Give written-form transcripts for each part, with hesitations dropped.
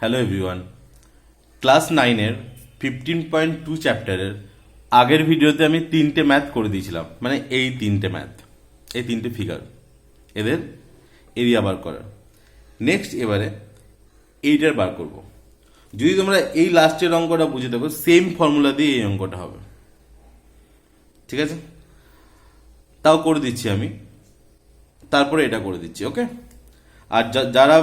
Hello everyone, class 9-এর 15.2 চ্যাপ্টারের আগের ভিডিওতে আমি 3টে ম্যাথ করে দিয়েছিলাম। মানে এই 3টে ম্যাথ, এই 3টে ফিগার, এদের এরিয়া বার করার। নেক্সট এবারে এইটার বার করব। যদি তোমরা এই লাস্টের অঙ্কটা বুঝে দেখো, সেম ফর্মুলা দিয়ে এই অঙ্কটা হবে। ঠিক আছে, তাও করে দিচ্ছি আমি, তারপরে এটা করে দিচ্ছি। ওকে, আর যারা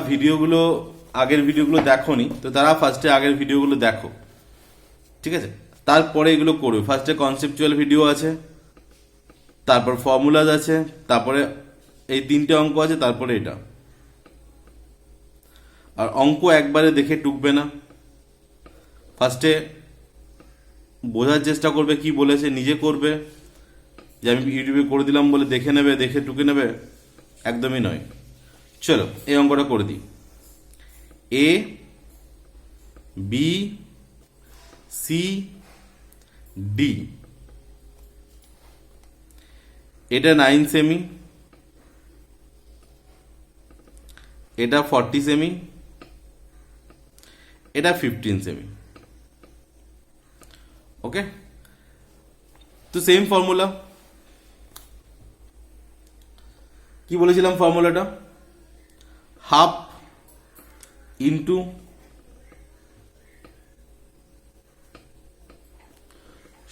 আগের ভিডিওগুলো দেখোনি, তো তারা ফার্স্টে আগের ভিডিওগুলো দেখো। ঠিক আছে, তারপরে এগুলো করবে। ফার্স্টে কনসেপচুয়াল ভিডিও আছে, তারপর ফর্মুলাজ আছে, তারপরে এই 3টে অঙ্ক আছে, তারপরে এটা। আর অঙ্ক একবারে দেখে টুকবে না, ফার্স্টে বোঝার চেষ্টা করবে কি বলেছে, নিজে করবে। যে আমি ইউটিউবে করে দিলাম বলে দেখে নেবে, দেখে টুকে নেবে, একদমই নয়। চলো এই অঙ্কটা করে দিই। এ বি সি ডি, এটা 9 সেমি, এটা 40 সেমি, এটা 15 সেমি। ওকে, তো সেম ফর্মুলা। কি বলেছিলাম ফর্মুলাটা? হাফ ইন্টু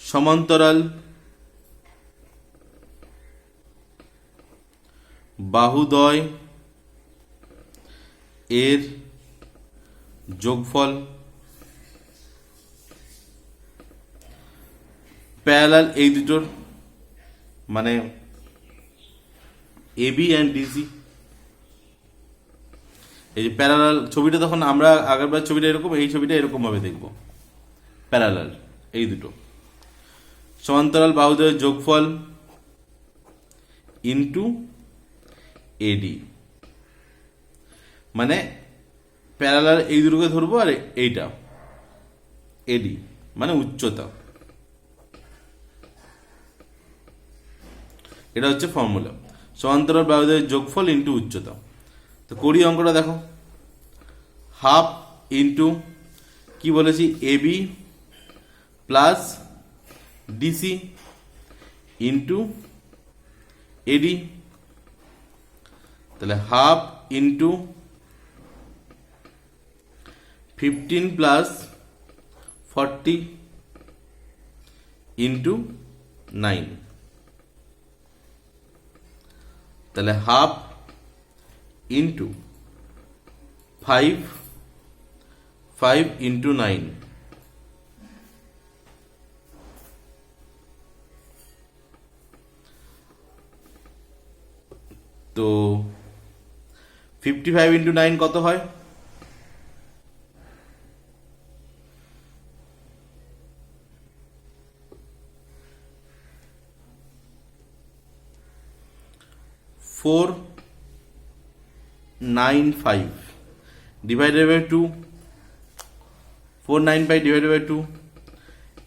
সমান্তরাল বাহুদ্বয় এর যোগফল, প্যারালাল এই দুটোর, মানে এবি অ্যান্ড ডিসি। এই যে প্যারালাল ছবিটা, তখন আমরা আগেরবার ছবিটা এরকম, এই ছবিটা এরকম ভাবে দেখব। প্যারালাল এই দুটো, সমান্তরাল বাহুদ্বয়ের যোগফল ইন্টু এডি, মানে প্যারালাল এই দুটোকে ধরবো, আর এইটা এডি মানে উচ্চতা। এটা হচ্ছে ফর্মুলা, সমান্তরাল বাহুদ্বয়ের যোগফল ইন্টু উচ্চতা। তো করি অঙ্কটা, দেখো। হাফ ইন্টু কি বলেছি, AB plus DC into AD. তাহলে হাফ ইন্টু 15 প্লাস 40 ইন্টু 9, তাহলে হাফ ইন্টু 5 ইন্টু 9, তো 55 ইন্টু 9 কত হয়? 495 ডিভাইডেড বাই 2, 495 ডিভাইডেড বাই 2,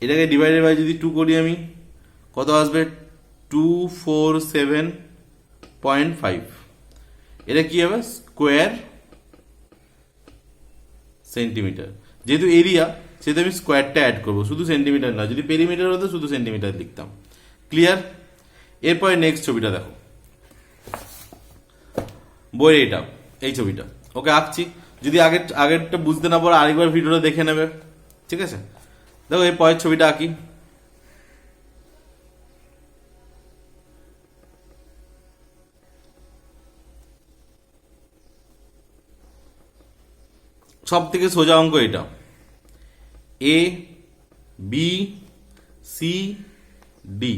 এটাকে ডিভাইডেড বাই যদি 2 করি আমি, কত আসবে? 247.5। এটা কি হবে? Square centimetre. যেহেতু এরিয়া, সেহেতু আমি স্কোয়ারটা অ্যাড করবো, শুধু সেন্টিমিটার না। যদি পেরিমিটার হতো শুধু সেন্টিমিটার লিখতাম। ক্লিয়ার? এরপরে নেক্সট ছবিটা দেখো, বইয়ের এটা, এই ছবিটা। ওকে, আঁকছি। যদি আগেরটা বুঝতে না পারো, আরেকবার ভিডিওটা দেখে নেবে। ঠিক আছে, দেখো এই পরের ছবিটা আঁকি। সব থেকে সোজা অঙ্ক এটা। এ বি সি ডি,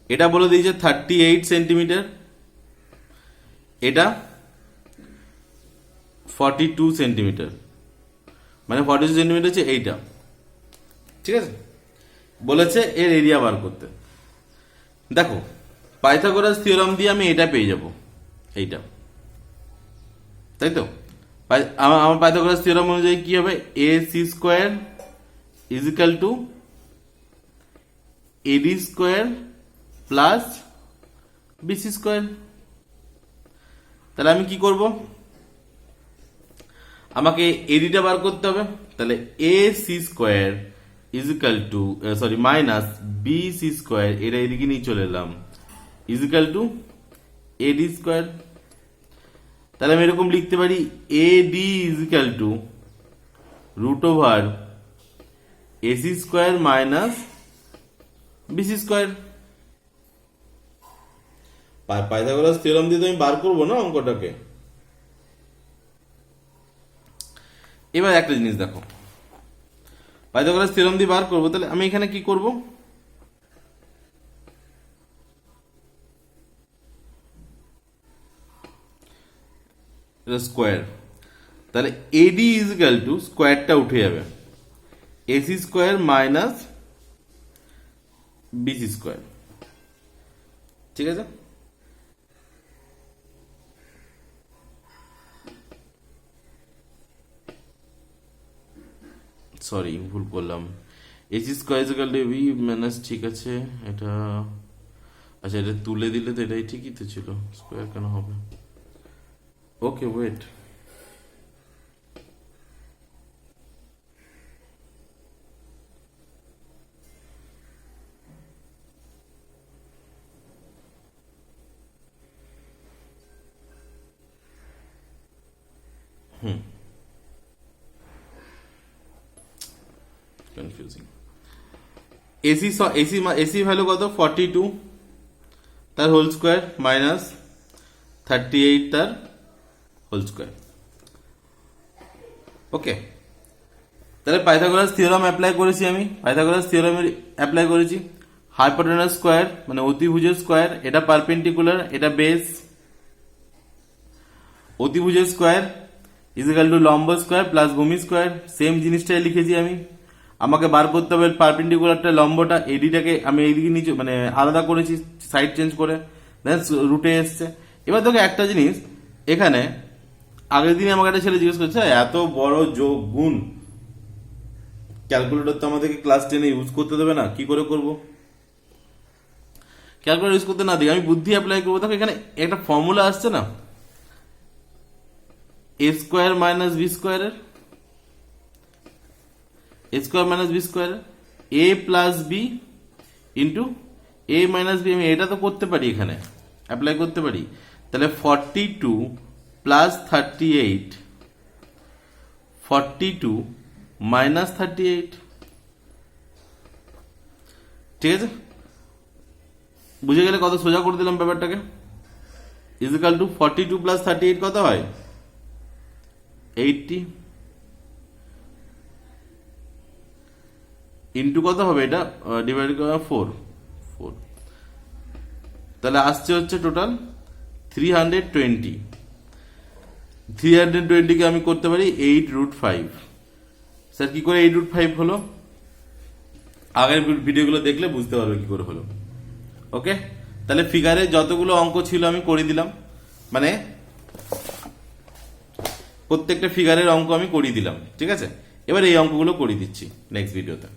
এটা বলে দিয়েছে 38 সেন্টিমিটার, এটা 42 সেন্টিমিটার, মানে 42 সেন্টিমিটার হচ্ছে এইটা। ঠিক আছে, বলেছে এর এরিয়া বার করতে। দেখো, পাইথাগোরাস থিওরাম দিয়ে আমি এটা পেয়ে যাব, এইটা, তাই তো? আমার পাইথাগোরাস থিওরাম অনুযায়ী কি হবে? A C square is equal to AD square plus BC square. তাহলে আমি কি করব, আমাকে এডিটা বার করতে হবে। তাহলে A C square is equal to sorry minus B C square, এটা এদিকে নিয়ে চলে এলাম, ইজিক্যাল টু এডি স্কোয়ার। তাহলে আমি এরকম লিখতে পারি AD equal to root over AC square minus BC square. Pythagoras theorem দিয়ে তো আমি বার করবো না অঙ্কটাকে। এবার একটা জিনিস দেখো, পাইথাগোরাস থিওরেম দিয়ে বার করবো, তাহলে আমি এখানে কি করব, স্কোয়ার। তাহলে এডি ইজিক্যাল টু স্কোয়ারটা উঠে যাবে, AC square minus BC square. ঠিক আছে, সরি ভুল করলাম, AC square is equal to B minus, ঠিক আছে এটা, আচ্ছা এটা তুলে দিলে তো এটাই ঠিকই তো ছিল, স্কোয়ার কেন হবে, okay wait, confusing. AC AC AC value কত, 42 তার হোল স্কোয়ার মাইনাস 38 তার হোল স্কোয়ার। ওকে, তাহলে পাইথাগোরাস থিওরাম অ্যাপ্লাই করেছি, আমি পাইথাগোরাস থিওরাম অ্যাপ্লাই করেছি। হাইপোটেনাস স্কোয়ার মানে অতিভুজের স্কোয়ার, এটা পারপেন্ডিকুলার, এটা বেস, অতিভুজের স্কোয়ার ইজিক্যাল টু লম্ব স্কোয়ার প্লাস ভূমি স্কোয়ার, সেম জিনিসটাই লিখেছি আমি। আমাকে বার করতে হবে পারপেন্ডিকুলারটা, লম্বটা, এডিটাকে আমি এইদিকে নিচে মানে আলাদা করেছি সাইড চেঞ্জ করে, দেন রুটে এসছে। এবার তোকে একটা জিনিস, এখানে আগের দিনে আমাকে একটা ছেলে জিজ্ঞেস করছে এত বড় যোগ গুণ ক্যালকুলেটর তো আমাদেরকে ক্লাস 10 ইউজ করতে দেবে না, কি করে করব, ক্যালকুলেটর ইউজ করতে না দিই, আমি বুদ্ধি অ্যাপ্লাই করবো। দেখো এখানে একটা ফর্মুলা আসছে না, এ স্কোয়ার মাইনাস বি স্কোয়ারের, এ স্কোয়ার মাইনাস বি স্কোয়ার, এ প্লাস বি ইন্টু এ মাইনাস বি, আমি এটা তো করতে পারি, এখানে অ্যাপ্লাই করতে পারি। তাহলে 42 প্লাস 38, 42 মাইনাস 38, ঠিক আছে, বুঝে গেলে কত সোজা করে দিলাম ব্যাপারটাকে। ইজিক্যাল টু 42 প্লাস 38 কত হয়, 80 ইন্টু কত হবে, এটা ডিভাইড করা 4, তাহলে আসছে হচ্ছে টোটাল 320। 320 কে আমি করতে পারি 8√5। স্যার কি করে 8√5 হলো, আগের ভিডিওগুলো দেখলে বুঝতে পারবে কি করে হলো। ওকে, তাহলে ফিগারে যতগুলো অঙ্ক ছিল আমি করে দিলাম, মানে প্রত্যেকটা ফিগারের অঙ্ক আমি করিয়ে দিলাম। ঠিক আছে, এবার এই অঙ্কগুলো করিয়ে দিচ্ছি নেক্সট ভিডিওতে।